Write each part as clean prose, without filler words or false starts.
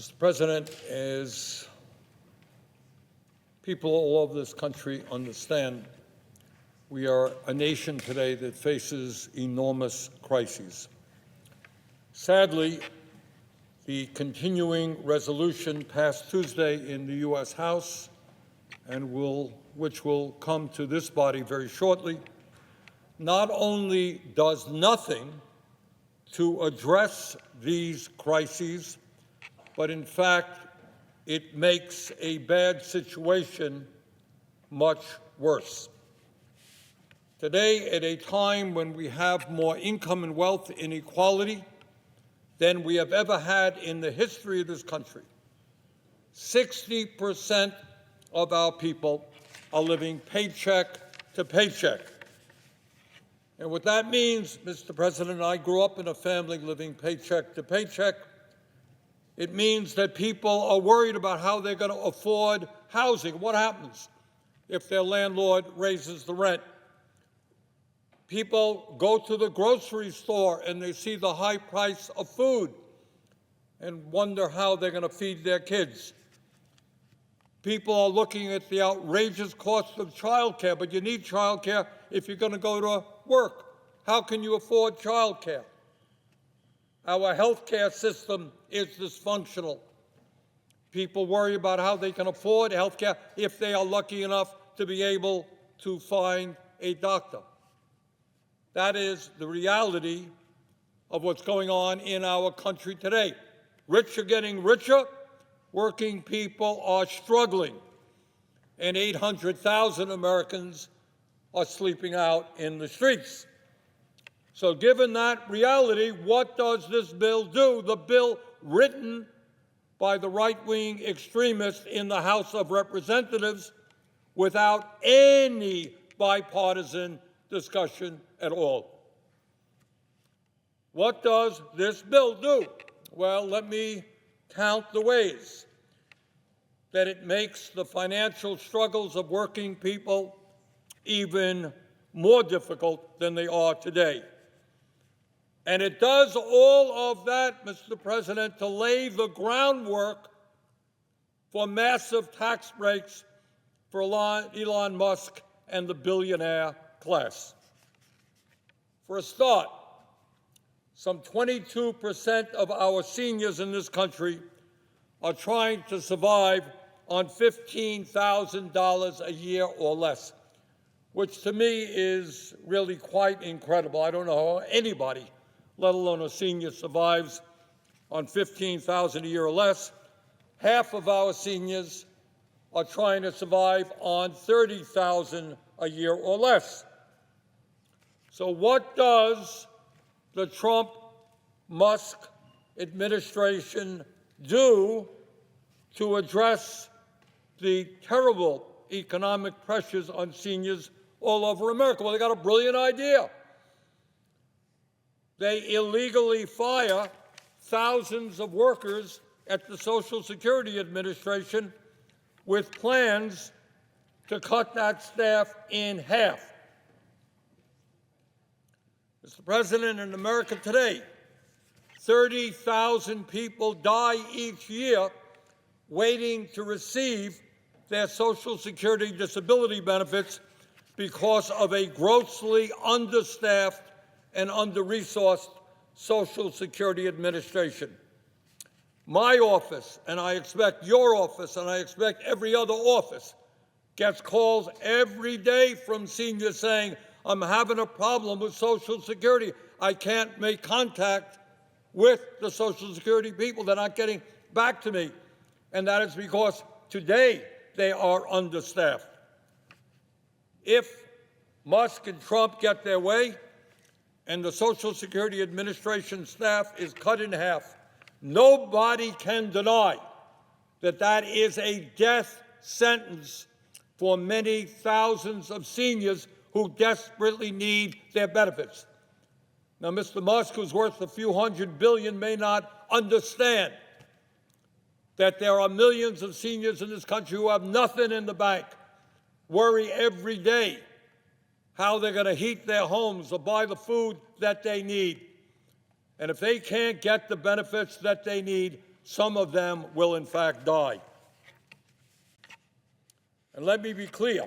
Mr. President, as people all over this country understand, we are a nation today that faces enormous crises. Sadly, the continuing resolution passed Tuesday in the U.S. House, and which will come to this body very shortly, not only does nothing to address these crises, but in fact, it makes a bad situation much worse. Today, at a time when we have more income and wealth inequality than we have ever had in the history of this country, 60% of our people are living paycheck to paycheck. And what that means, Mr. President, I grew up in a family living paycheck to paycheck. It means that people are worried about how they're going to afford housing. What happens if their landlord raises the rent? People go to the grocery store and they see the high price of food and wonder how they're going to feed their kids. People are looking at the outrageous cost of child care, but you need child care if you're going to go to work. How can you afford child care? Our health care system is dysfunctional. People worry about how they can afford health care if they are lucky enough to be able to find a doctor. That is the reality of what's going on in our country today. Rich are getting richer, working people are struggling, and 800,000 Americans are sleeping out in the streets. So given that reality, what does this bill do? The bill written by the right-wing extremists in the House of Representatives without any bipartisan discussion at all. What does this bill do? Well, let me count the ways that it makes the financial struggles of working people even more difficult than they are today. And it does all of that, Mr. President, to lay the groundwork for massive tax breaks for Elon Musk and the billionaire class. For a start, some 22% of our seniors in this country are trying to survive on $15,000 a year or less, which to me is really quite incredible. I don't know how anybody, let alone a senior, survives on $15,000 a year or less. Half of our seniors are trying to survive on $30,000 a year or less. So what does the Trump-Musk administration do to address the terrible economic pressures on seniors all over America? Well, they got a brilliant idea. They illegally fire thousands of workers at the Social Security Administration with plans to cut that staff in half. Mr. President, in America today, 30,000 people die each year waiting to receive their Social Security disability benefits because of a grossly understaffed and under-resourced Social Security Administration. My office, and I expect your office, and I expect every other office, gets calls every day from seniors saying, I'm having a problem with Social Security. I can't make contact with the Social Security people. They're not getting back to me. And that is because today they are understaffed. If Musk and Trump get their way, and the Social Security Administration staff is cut in half, nobody can deny that that is a death sentence for many thousands of seniors who desperately need their benefits. Now, Mr. Musk, who's worth a few $100 billion, may not understand that there are millions of seniors in this country who have nothing in the bank, worry every day how they're going to heat their homes or buy the food that they need. And if they can't get the benefits that they need, some of them will in fact die. And let me be clear,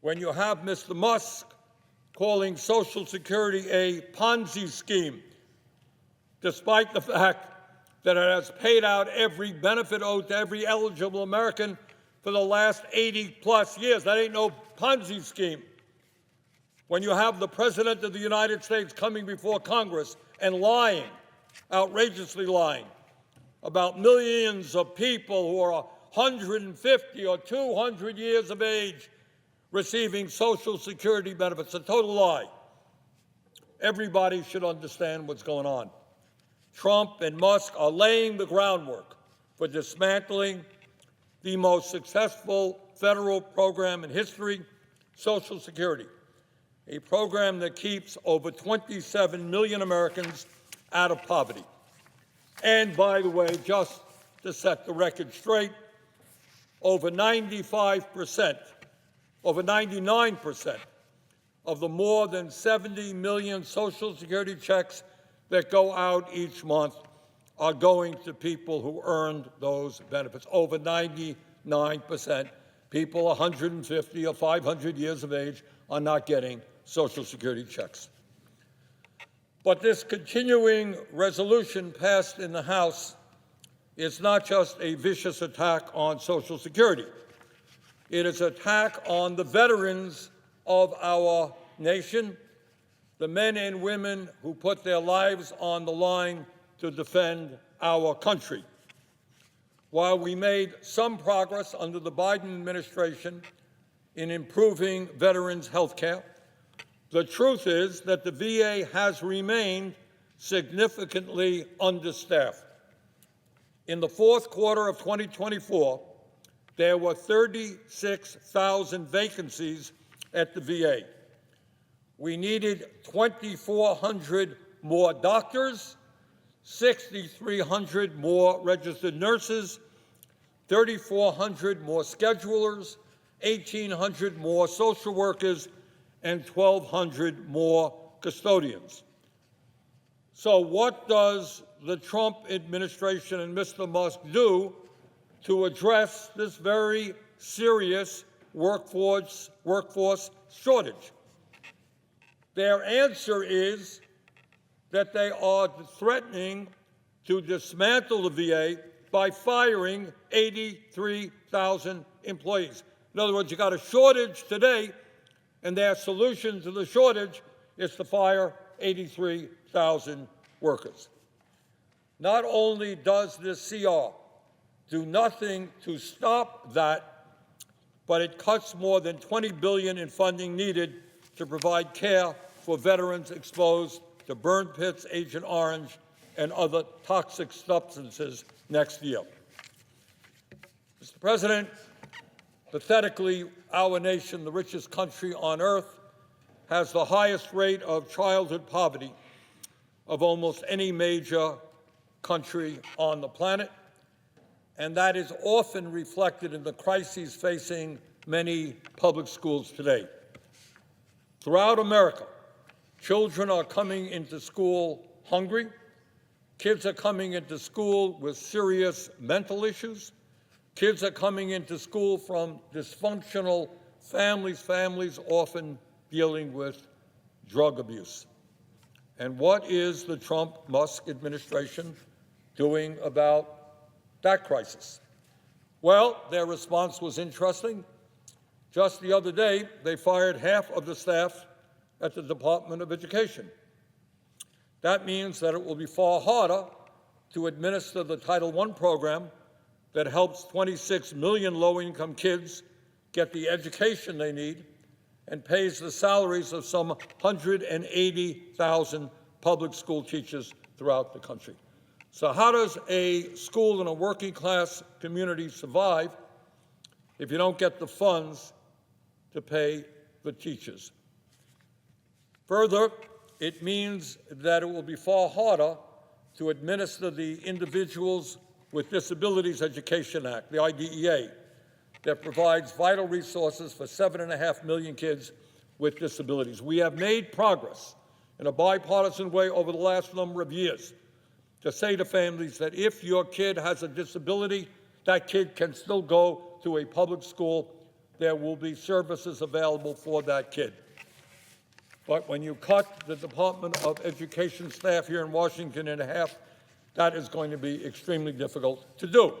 when you have Mr. Musk calling Social Security a Ponzi scheme, despite the fact that it has paid out every benefit owed to every eligible American for the last 80-plus years. That ain't no Ponzi scheme. When you have the President of the United States coming before Congress and lying, outrageously lying, about millions of people who are 150 or 200 years of age receiving Social Security benefits, a total lie. Everybody should understand what's going on. Trump and Musk are laying the groundwork for dismantling the most successful federal program in history, Social Security, a program that keeps over 27 million Americans out of poverty. And by the way, just to set the record straight, over 95%, over 99% of the more than 70 million Social Security checks that go out each month are going to people who earned those benefits. Over 99%, people 150 or 500 years of age are not getting Social Security checks. But this continuing resolution passed in the House is not just a vicious attack on Social Security. It is an attack on the veterans of our nation, the men and women who put their lives on the line to defend our country. While we made some progress under the Biden administration in improving veterans' health care, the truth is that the VA has remained significantly understaffed. In the fourth quarter of 2024, there were 36,000 vacancies at the VA. We needed 2,400 more doctors, 6,300 more registered nurses, 3,400 more schedulers, 1,800 more social workers, and 1,200 more custodians. So what does the Trump administration and Mr. Musk do to address this very serious workforce shortage? Their answer is that they are threatening to dismantle the VA by firing 83,000 employees. In other words, you got a shortage today, and their solution to the shortage is to fire 83,000 workers. Not only does this CR do nothing to stop that, but it cuts more than $20 billion in funding needed to provide care for veterans exposed to burn pits, Agent Orange, and other toxic substances next year. Mr. President, pathetically, our nation, the richest country on earth, has the highest rate of childhood poverty of almost any major country on the planet, and that is often reflected in the crises facing many public schools today. Throughout America, children are coming into school hungry. Kids are coming into school with serious mental issues. Kids are coming into school from dysfunctional families often dealing with drug abuse. And what is the Trump-Musk administration doing about that crisis? Well, their response was interesting. Just the other day, they fired half of the staff at the Department of Education. That means that it will be far harder to administer the Title I program that helps 26 million low-income kids get the education they need and pays the salaries of some 180,000 public school teachers throughout the country. So how does a school in a working-class community survive if you don't get the funds to pay the teachers? Further, it means that it will be far harder to administer the Individuals with Disabilities Education Act, the IDEA, that provides vital resources for 7.5 million kids with disabilities. We have made progress in a bipartisan way over the last number of years to say to families that if your kid has a disability, that kid can still go to a public school. There will be services available for that kid. But when you cut the Department of Education staff here in Washington in half, that is going to be extremely difficult to do.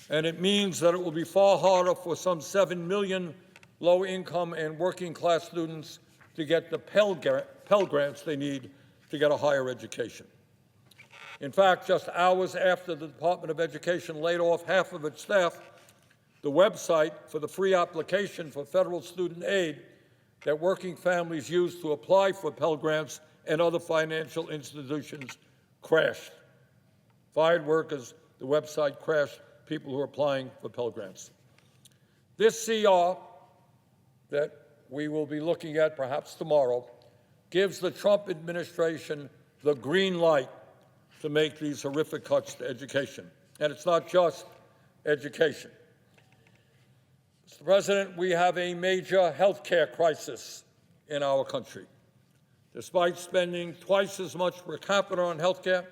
And it means that it will be far harder for some 7 million low-income and working-class students to get the Pell Grants they need to get a higher education. In fact, just hours after the Department of Education laid off half of its staff, the website for the free application for federal student aid that working families use to apply for Pell Grants and other financial institutions crashed. Fired workers, the website crashed, people who are applying for Pell Grants. This CR that we will be looking at perhaps tomorrow gives the Trump administration the green light to make these horrific cuts to education. And it's not just education. Mr. President, we have a major health care crisis in our country. Despite spending twice as much per capita on health care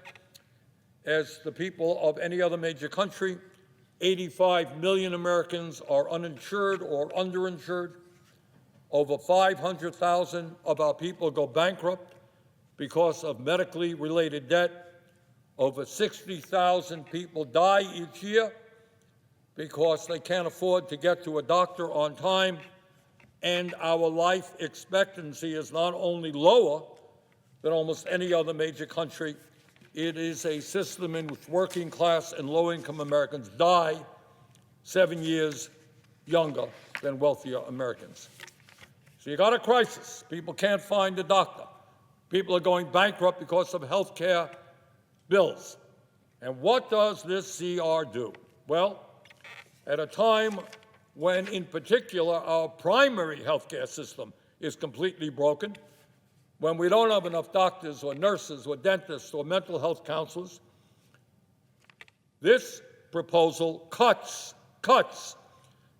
as the people of any other major country, 85 million Americans are uninsured or underinsured. Over 500,000 of our people go bankrupt because of medically related debt. Over 60,000 people die each year because they can't afford to get to a doctor on time. And our life expectancy is not only lower than almost any other major country, it is a system in which working class and low-income Americans die 7 years younger than wealthier Americans. So you got a crisis. People can't find a doctor. People are going bankrupt because of health care bills. And what does this CR do? Well, at a time when, in particular, our primary health care system is completely broken, when we don't have enough doctors or nurses or dentists or mental health counselors, this proposal cuts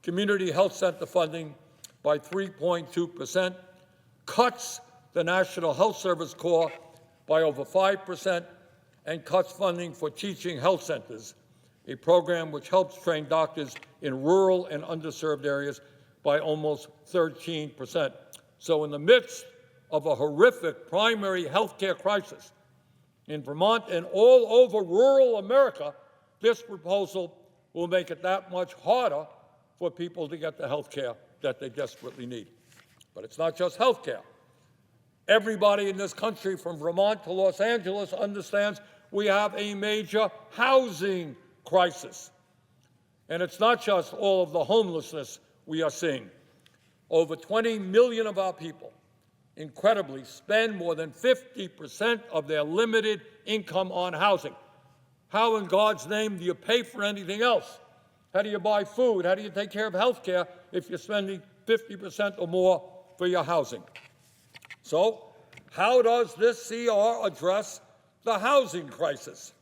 community health center funding by 3.2%, cuts the National Health Service Corps by over 5%, and cuts funding for teaching health centers, a program which helps train doctors in rural and underserved areas, by almost 13%. So in the midst of a horrific primary health care crisis in Vermont and all over rural America, this proposal will make it that much harder for people to get the health care that they desperately need. But it's not just health care. Everybody in this country, from Vermont to Los Angeles, understands we have a major housing crisis. And it's not just all of the homelessness we are seeing. Over 20 million of our people, incredibly, spend more than 50% of their limited income on housing. How in God's name do you pay for anything else? How do you buy food? How do you take care of health care if you're spending 50% or more for your housing? So, how does this CR address the housing crisis?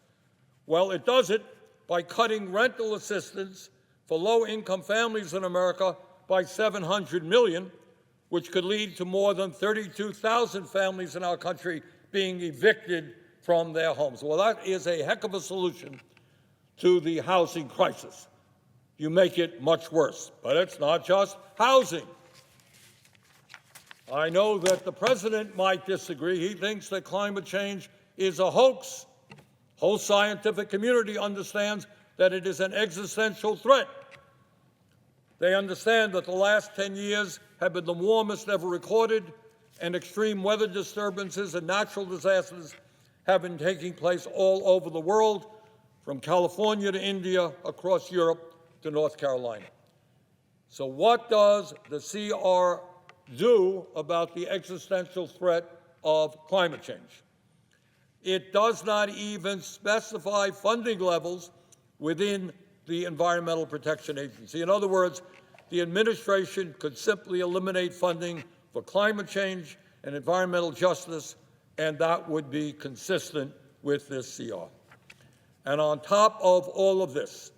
Well, it does it by cutting rental assistance for low-income families in America by $700 million, which could lead to more than 32,000 families in our country being evicted from their homes. Well, that is a heck of a solution to the housing crisis. You make it much worse. But it's not just housing. I know that the president might disagree. He thinks that climate change is a hoax. The whole scientific community understands that it is an existential threat. They understand that the last 10 years have been the warmest ever recorded, and extreme weather disturbances and natural disasters have been taking place all over the world, from California to India, across Europe to North Carolina. So what does the CR do about the existential threat of climate change? It does not even specify funding levels within the Environmental Protection Agency. In other words, the administration could simply eliminate funding for climate change and environmental justice, and that would be consistent with this CR. And on top of all of this,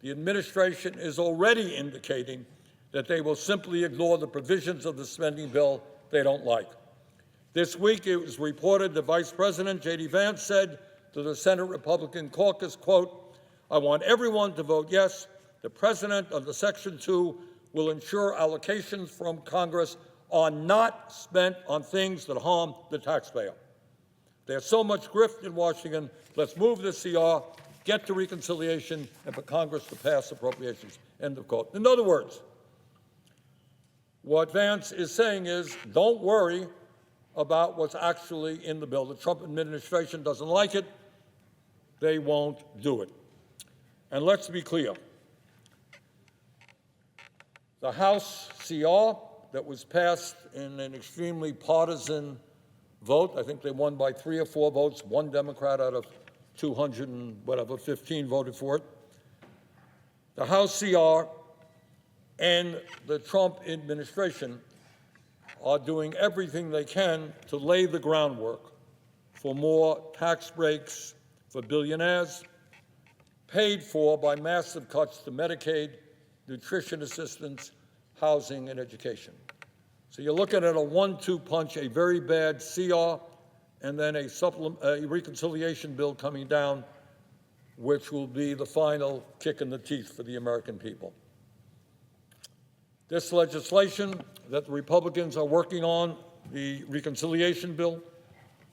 the administration is already indicating that they will simply ignore the provisions of the spending bill they don't like. This week, it was reported that Vice President J.D. Vance said to the Senate Republican caucus, quote, "I want everyone to vote yes. The President under Section 2 will ensure allocations from Congress are not spent on things that harm the taxpayer. There's so much grift in Washington. Let's move the CR, get to reconciliation, and for Congress to pass appropriations." End of quote. In other words, what Vance is saying is, don't worry about what's actually in the bill. The Trump administration doesn't like it. They won't do it. And let's be clear. The House CR that was passed in an extremely partisan vote, I think they won by 3 or 4 votes, 1 Democrat out of 200 and whatever, 15 voted for it. The House CR and the Trump administration are doing everything they can to lay the groundwork for more tax breaks for billionaires, paid for by massive cuts to Medicaid, nutrition assistance, housing, and education. So you're looking at a 1-2 punch, a very bad CR, and then a reconciliation bill coming down, which will be the final kick in the teeth for the American people. This legislation that the Republicans are working on, the reconciliation bill,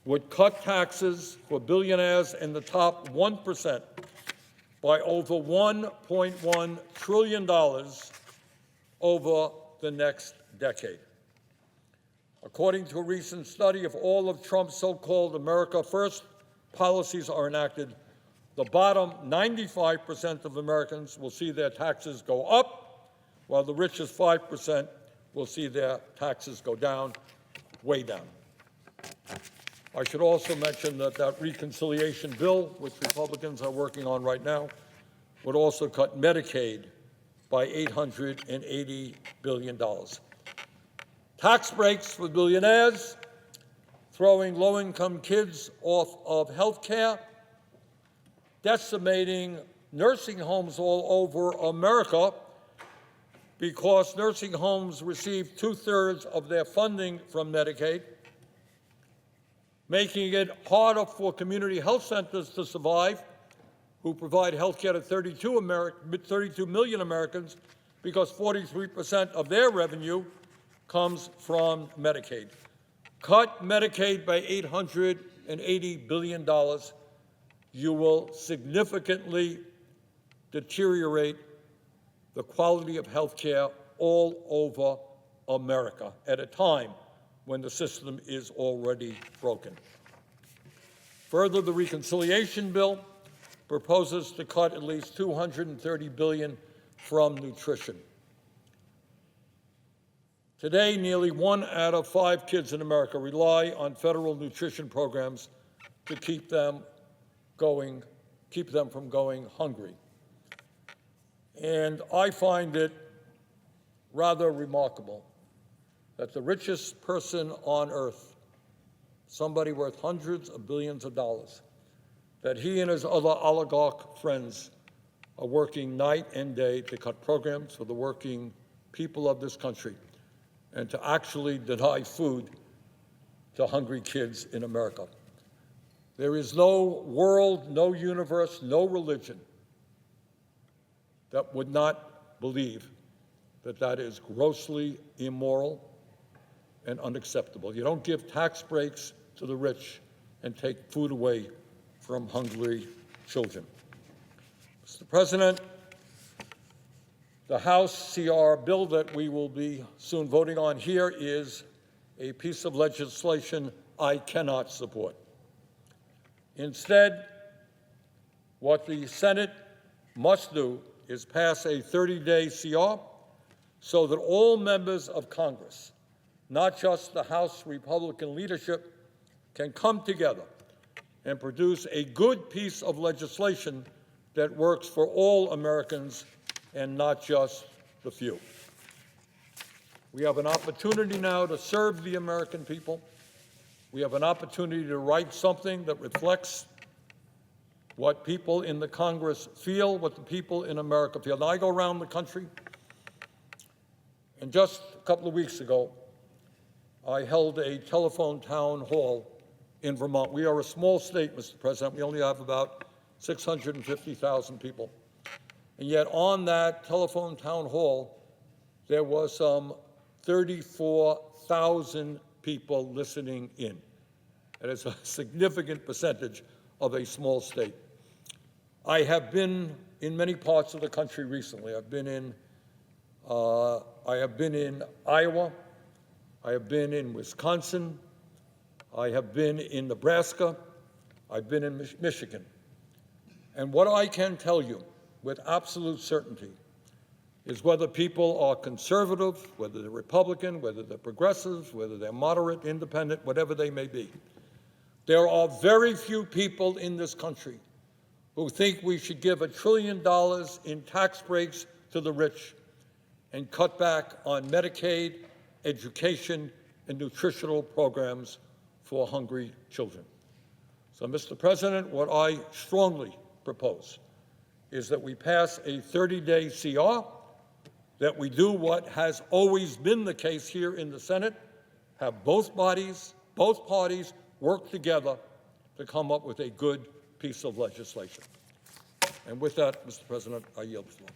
would cut taxes for billionaires in the top 1% by over $1.1 trillion over the next decade. According to a recent study, if all of Trump's so-called America First policies are enacted, the bottom 95% of Americans will see their taxes go up, while the richest 5% will see their taxes go down, way down. I should also mention that that reconciliation bill, which Republicans are working on right now, would also cut Medicaid by $880 billion. Tax breaks for billionaires, throwing low-income kids off of health care, decimating nursing homes all over America, because nursing homes receive 2/3 of their funding from Medicaid, making it harder for community health centers to survive, who provide health care to 32 million Americans, because 43% of their revenue comes from Medicaid. Cut Medicaid by $880 billion. You will significantly deteriorate the quality of health care all over America at a time when the system is already broken. Further, the reconciliation bill proposes to cut at least $230 billion from nutrition. Today, nearly 1 out of 5 kids in America rely on federal nutrition programs to keep them from going hungry. And I find it rather remarkable that the richest person on earth, somebody worth hundreds of billions of dollars, that he and his other oligarch friends are working night and day to cut programs for the working people of this country and to actually deny food to hungry kids in America. There is no world, no universe, no religion that would not believe that that is grossly immoral and unacceptable. You don't give tax breaks to the rich and take food away from hungry children. Mr. President, the House CR bill that we will be soon voting on here is a piece of legislation I cannot support. Instead, what the Senate must do is pass a 30-day CR so that all members of Congress, not just the House Republican leadership, can come together and produce a good piece of legislation that works for all Americans and not just the few. We have an opportunity now to serve the American people. We have an opportunity to write something that reflects what people in the Congress feel, what the people in America feel. Now, I go around the country, and just a couple of weeks ago, I held a telephone town hall in Vermont. We are a small state, Mr. President. We only have about 650,000 people. And yet on that telephone town hall, there was some 34,000 people listening in. It is a significant percentage of a small state. I have been in many parts of the country recently. I have been in Iowa. I have been in Wisconsin. I have been in Nebraska. I've been in Michigan. And what I can tell you with absolute certainty is whether people are conservative, whether they're Republican, whether they're progressive, whether they're moderate, independent, whatever they may be, there are very few people in this country who think we should give $1 trillion in tax breaks to the rich and cut back on Medicaid, education, and nutritional programs for hungry children. So, Mr. President, what I strongly propose is that we pass a 30-day CR, that we do what has always been the case here in the Senate, have both parties work together to come up with a good piece of legislation. And with that, Mr. President, I yield the floor.